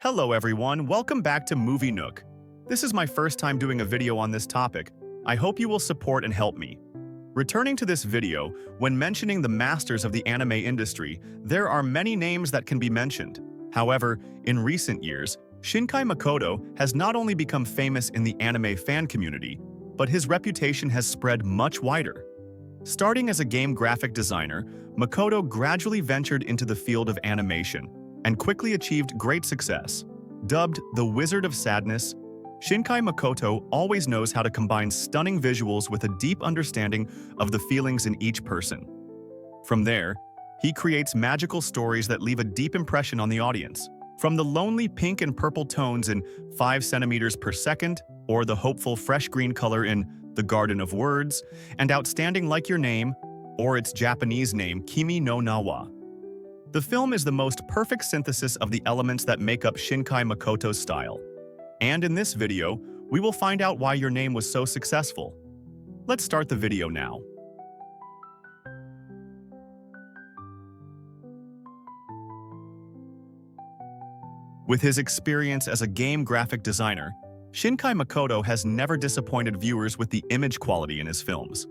Hello everyone, welcome back to Movie Nook. This is my first time doing a video on this topic. I hope you will support and help me. Returning to this video, when mentioning the masters of the anime industry, there are many names that can be mentioned. However, in recent years, Shinkai Makoto has not only become famous in the anime fan community, but his reputation has spread much wider. Starting as a game graphic designer, Makoto gradually ventured into the field of animation and quickly achieved great success. Dubbed the Wizard of Sadness, Shinkai Makoto always knows how to combine stunning visuals with a deep understanding of the feelings in each person. From there, he creates magical stories that leave a deep impression on the audience. From the lonely pink and purple tones in 5 centimeters per second, or the hopeful fresh green color in The Garden of Words, and outstanding Like Your Name, or its Japanese name Kimi no Nawa. The film is the most perfect synthesis of the elements that make up Shinkai Makoto's style. And in this video, we will find out why Your Name was so successful. Let's start the video now. With his experience as a game graphic designer, Shinkai Makoto has never disappointed viewers with the image quality in his films.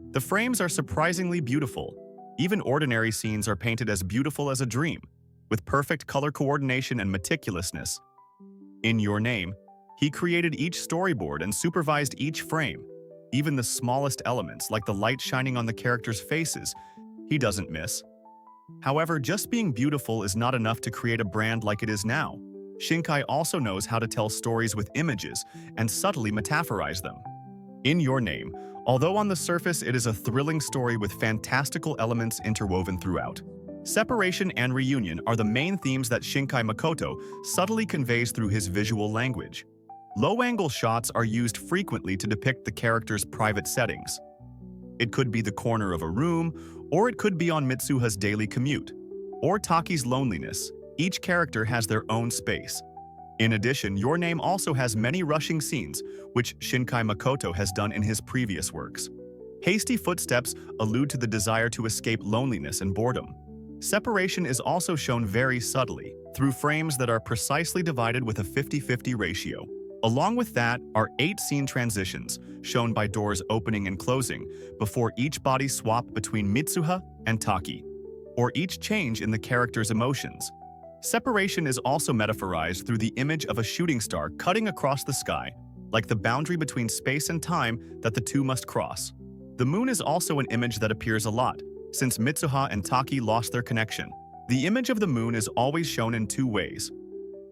The frames are surprisingly beautiful. Even ordinary scenes are painted as beautiful as a dream, with perfect color coordination and meticulousness. In Your Name, he created each storyboard and supervised each frame. Even the smallest elements, like the light shining on the characters' faces, he doesn't miss. However, just being beautiful is not enough to create a brand like it is now. Shinkai also knows how to tell stories with images and subtly metaphorize them. In Your Name, although on the surface it is a thrilling story with fantastical elements interwoven throughout, separation and reunion are the main themes that Shinkai Makoto subtly conveys through his visual language. Low-angle shots are used frequently to depict the characters' private settings. It could be the corner of a room, or it could be on Mitsuha's daily commute, or Taki's loneliness. Each character has their own space. In addition, Your Name also has many rushing scenes, which Shinkai Makoto has done in his previous works. Hasty footsteps allude to the desire to escape loneliness and boredom. Separation is also shown very subtly, through frames that are precisely divided with a 50-50 ratio. Along with that are 8 scene transitions, shown by doors opening and closing, before each body swap between Mitsuha and Taki, or each change in the character's emotions. Separation is also metaphorized through the image of a shooting star cutting across the sky, like the boundary between space and time that the two must cross. The moon is also an image that appears a lot, since Mitsuha and Taki lost their connection. The image of the moon is always shown in 2 ways.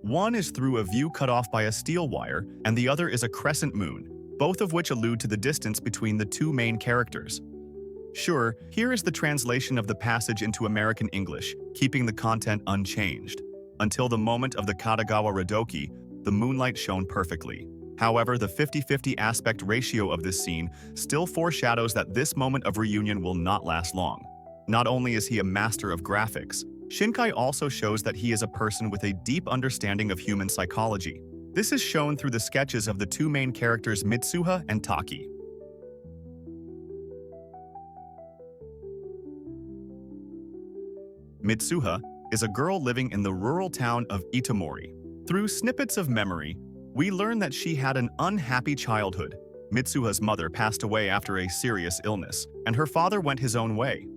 One is through a view cut off by a steel wire, and the other is a crescent moon, both of which allude to the distance between the 2 main characters. Sure, here is the translation of the passage into American English, keeping the content unchanged. Until the moment of the Katagawa Radoki, the moonlight shone perfectly. However, the 50-50 aspect ratio of this scene still foreshadows that this moment of reunion will not last long. Not only is he a master of graphics, Shinkai also shows that he is a person with a deep understanding of human psychology. This is shown through the sketches of the 2 main characters Mitsuha and Taki. Mitsuha is a girl living in the rural town of Itomori. Through snippets of memory, we learn that she had an unhappy childhood. Mitsuha's mother passed away after a serious illness, and her father went his own way,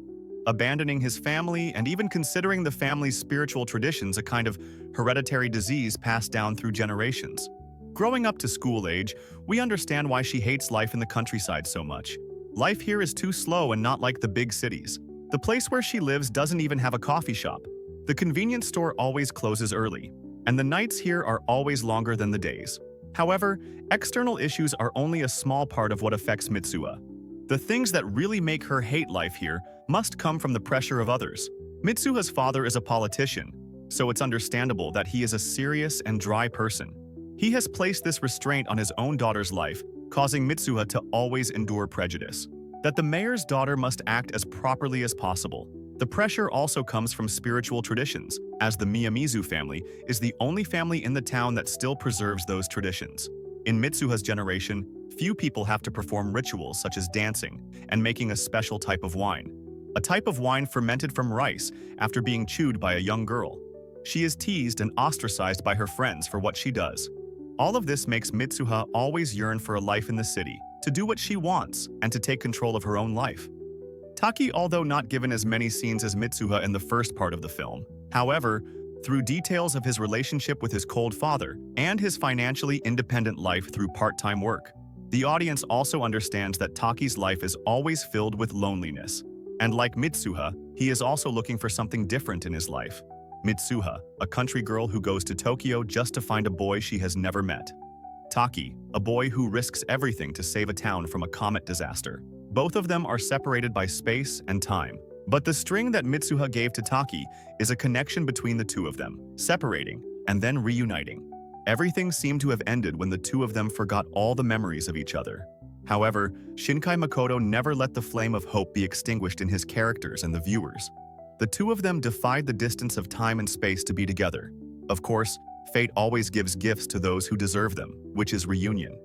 abandoning his family and even considering the family's spiritual traditions a kind of hereditary disease passed down through generations. Growing up to school age, we understand why she hates life in the countryside so much. Life here is too slow and not like the big cities. The place where she lives doesn't even have a coffee shop. The convenience store always closes early, and the nights here are always longer than the days. However, external issues are only a small part of what affects Mitsuha. The things that really make her hate life here must come from the pressure of others. Mitsuha's father is a politician, so it's understandable that he is a serious and dry person. He has placed this restraint on his own daughter's life, causing Mitsuha to always endure prejudice. That the mayor's daughter must act as properly as possible. The pressure also comes from spiritual traditions, as the Miyamizu family is the only family in the town that still preserves those traditions. In Mitsuha's generation, few people have to perform rituals such as dancing and making a special type of wine. A type of wine fermented from rice after being chewed by a young girl. She is teased and ostracized by her friends for what she does. All of this makes Mitsuha always yearn for a life in the city, to do what she wants, and to take control of her own life. Taki, although not given as many scenes as Mitsuha in the first part of the film, however, through details of his relationship with his cold father and his financially independent life through part-time work, the audience also understands that Taki's life is always filled with loneliness. And like Mitsuha, he is also looking for something different in his life. Mitsuha, a country girl who goes to Tokyo just to find a boy she has never met. Taki, a boy who risks everything to save a town from a comet disaster. Both of them are separated by space and time. But the string that Mitsuha gave to Taki is a connection between the two of them, separating and then reuniting. Everything seemed to have ended when the two of them forgot all the memories of each other. However, Shinkai Makoto never let the flame of hope be extinguished in his characters and the viewers. The two of them defied the distance of time and space to be together. Of course, fate always gives gifts to those who deserve them, which is reunion.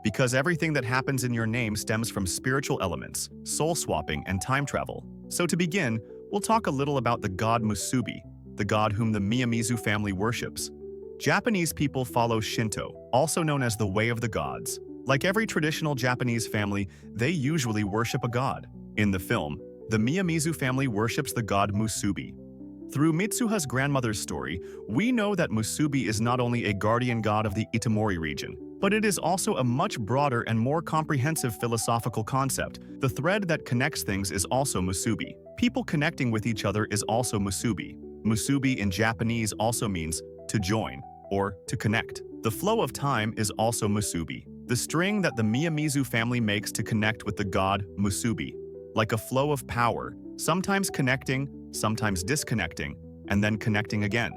Because everything that happens in your name stems from spiritual elements, soul swapping, and time travel. So to begin, we'll talk a little about the god Musubi, the god whom the Miyamizu family worships. Japanese people follow Shinto, also known as the Way of the Gods. Like every traditional Japanese family, they usually worship a god. In the film, the Miyamizu family worships the god Musubi. Through Mitsuha's grandmother's story, we know that Musubi is not only a guardian god of the Itomori region, but it is also a much broader and more comprehensive philosophical concept. The thread that connects things is also Musubi. People connecting with each other is also Musubi. Musubi in Japanese also means to join or to connect. The flow of time is also Musubi, the string that the Miyamizu family makes to connect with the god Musubi. Like a flow of power, sometimes connecting, sometimes disconnecting, and then connecting again.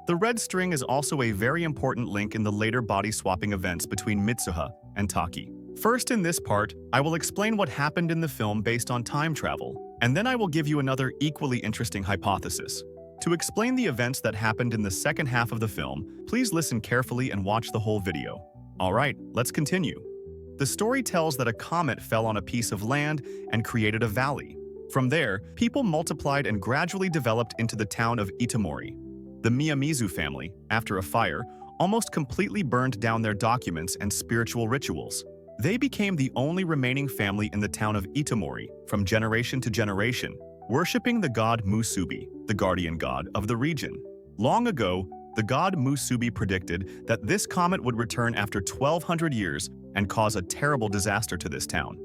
The red string is also a very important link in the later body-swapping events between Mitsuha and Taki. First, in this part, I will explain what happened in the film based on time travel, and then I will give you another equally interesting hypothesis. To explain the events that happened in the second half of the film, please listen carefully and watch the whole video. Alright, let's continue. The story tells that a comet fell on a piece of land and created a valley. From there, people multiplied and gradually developed into the town of Itomori. The Miyamizu family, after a fire, almost completely burned down their documents and spiritual rituals. They became the only remaining family in the town of Itomori, from generation to generation, worshipping the god Musubi, the guardian god of the region. Long ago, the god Musubi predicted that this comet would return after 1,200 years and cause a terrible disaster to this town.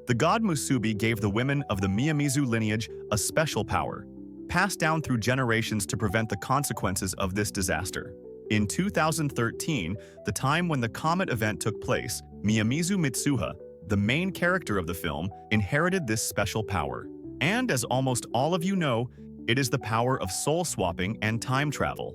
The god Musubi gave the women of the Miyamizu lineage a special power, passed down through generations to prevent the consequences of this disaster. In 2013, the time when the comet event took place, Miyamizu Mitsuha, the main character of the film, inherited this special power. And as almost all of you know, it is the power of soul swapping and time travel.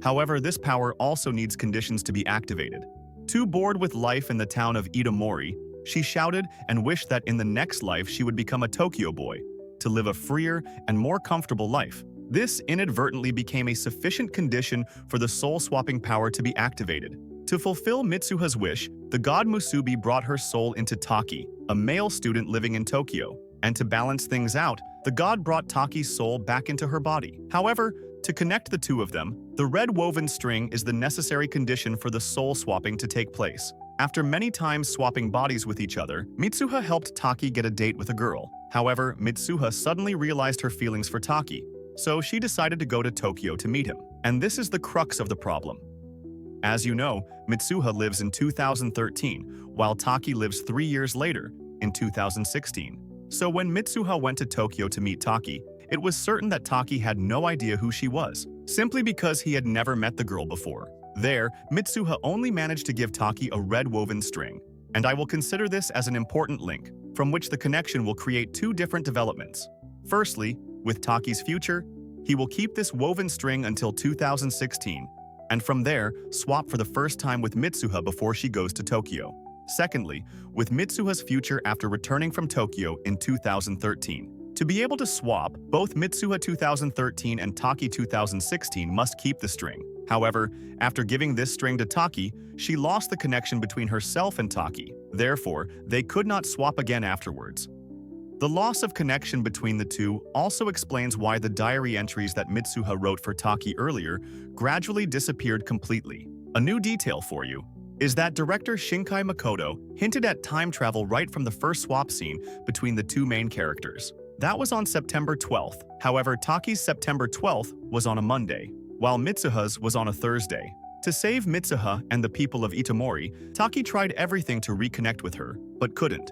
However, this power also needs conditions to be activated. Too bored with life in the town of Itomori, she shouted and wished that in the next life she would become a Tokyo boy, to live a freer and more comfortable life. This inadvertently became a sufficient condition for the soul-swapping power to be activated. To fulfill Mitsuha's wish, the god Musubi brought her soul into Taki, a male student living in Tokyo, and to balance things out, the god brought Taki's soul back into her body. However, to connect the two of them, the red woven string is the necessary condition for the soul swapping to take place. After many times swapping bodies with each other, Mitsuha helped Taki get a date with a girl. However, Mitsuha suddenly realized her feelings for Taki, so she decided to go to Tokyo to meet him. And this is the crux of the problem. As you know, Mitsuha lives in 2013, while Taki lives 3 years later, in 2016. So when Mitsuha went to Tokyo to meet Taki, it was certain that Taki had no idea who she was, simply because he had never met the girl before. There, Mitsuha only managed to give Taki a red woven string, and I will consider this as an important link, from which the connection will create two different developments. Firstly, with Taki's future, he will keep this woven string until 2016, and from there, swap for the first time with Mitsuha before she goes to Tokyo. Secondly, with Mitsuha's future after returning from Tokyo in 2013. To be able to swap, both Mitsuha 2013 and Taki 2016 must keep the string. However, after giving this string to Taki, she lost the connection between herself and Taki. Therefore, they could not swap again afterwards. The loss of connection between the two also explains why the diary entries that Mitsuha wrote for Taki earlier gradually disappeared completely. A new detail for you is that director Shinkai Makoto hinted at time travel right from the first swap scene between the two main characters. That was on September 12th. However, Taki's September 12th was on a Monday, while Mitsuha's was on a Thursday. To save Mitsuha and the people of Itomori, Taki tried everything to reconnect with her, but couldn't.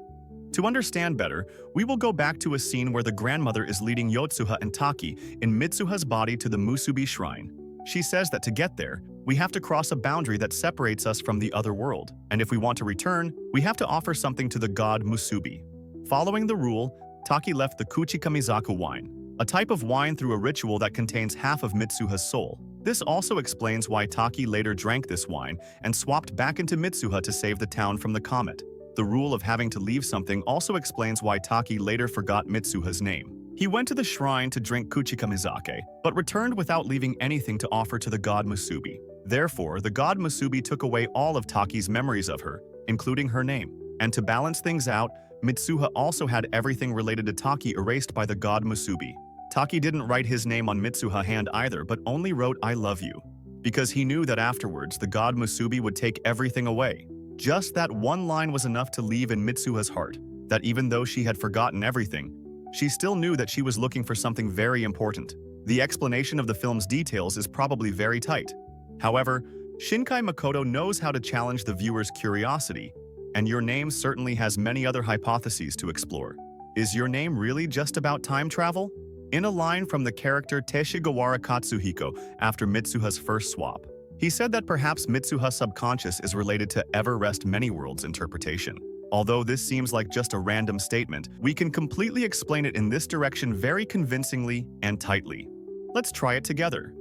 To understand better, we will go back to a scene where the grandmother is leading Yotsuha and Taki in Mitsuha's body to the Musubi shrine. She says that to get there, we have to cross a boundary that separates us from the other world, and if we want to return, we have to offer something to the god Musubi. Following the rule, Taki left the Kuchikamizaku wine, a type of wine through a ritual that contains half of Mitsuha's soul. This also explains why Taki later drank this wine and swapped back into Mitsuha to save the town from the comet. The rule of having to leave something also explains why Taki later forgot Mitsuha's name. He went to the shrine to drink Kuchikamizake, but returned without leaving anything to offer to the god Musubi. Therefore, the god Musubi took away all of Taki's memories of her, including her name. And to balance things out, Mitsuha also had everything related to Taki erased by the god Musubi. Taki didn't write his name on Mitsuha's hand either, but only wrote "I love you," because he knew that afterwards the god Musubi would take everything away. Just that one line was enough to leave in Mitsuha's heart, that even though she had forgotten everything, she still knew that she was looking for something very important. The explanation of the film's details is probably very tight. However, Shinkai Makoto knows how to challenge the viewer's curiosity, and Your Name certainly has many other hypotheses to explore. Is Your Name really just about time travel? In a line from the character Teshigawara Katsuhiko after Mitsuha's first swap, he said that perhaps Mitsuha's subconscious is related to Ever Rest Many Worlds interpretation. Although this seems like just a random statement, we can completely explain it in this direction very convincingly and tightly. Let's try it together.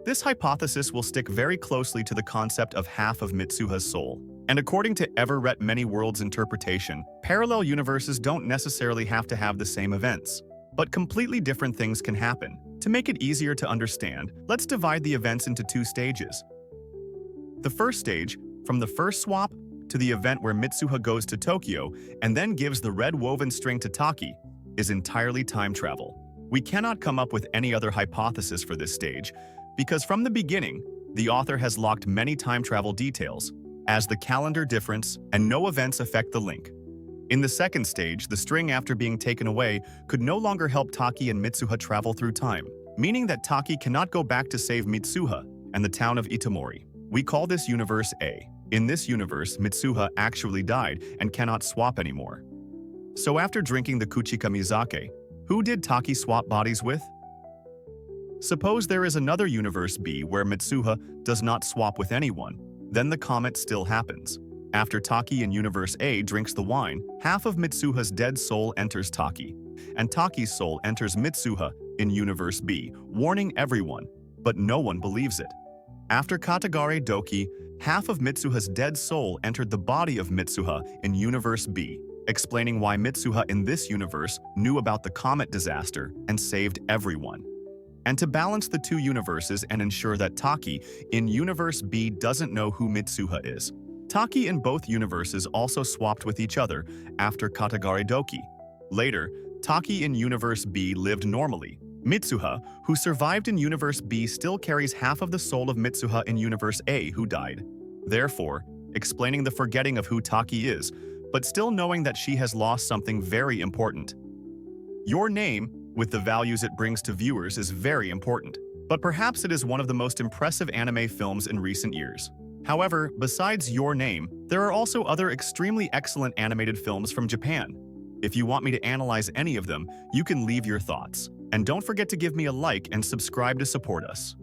This hypothesis will stick very closely to the concept of half of Mitsuha's soul. And according to Ever Rest Many Worlds interpretation, parallel universes don't necessarily have to have the same events, but completely different things can happen. To make it easier to understand, let's divide the events into two stages. The first stage, from the first swap to the event where Mitsuha goes to Tokyo and then gives the red woven string to Taki, is entirely time travel. We cannot come up with any other hypothesis for this stage, because from the beginning, the author has locked many time travel details, as the calendar difference and no events affect the link. In the second stage, the string after being taken away could no longer help Taki and Mitsuha travel through time, meaning that Taki cannot go back to save Mitsuha and the town of Itomori. We call this universe A. In this universe, Mitsuha actually died and cannot swap anymore. So after drinking the Kuchikamizake, who did Taki swap bodies with? Suppose there is another universe B where Mitsuha does not swap with anyone, then the comet still happens. After Taki in universe A drinks the wine, half of Mitsuha's dead soul enters Taki, and Taki's soul enters Mitsuha in universe B, warning everyone, but no one believes it. After Katagare Doki, half of Mitsuha's dead soul entered the body of Mitsuha in universe B, explaining why Mitsuha in this universe knew about the comet disaster and saved everyone. And to balance the two universes and ensure that Taki in universe B doesn't know who Mitsuha is, Taki in both universes also swapped with each other after Katagare Doki. Later, Taki in universe B lived normally. Mitsuha, who survived in universe B, still carries half of the soul of Mitsuha in universe A, who died. Therefore, explaining the forgetting of who Taki is, but still knowing that she has lost something very important. Your Name, with the values it brings to viewers, is very important, but perhaps it is one of the most impressive anime films in recent years. However, besides Your Name, there are also other extremely excellent animated films from Japan. If you want me to analyze any of them, you can leave your thoughts. And don't forget to give me a like and subscribe to support us.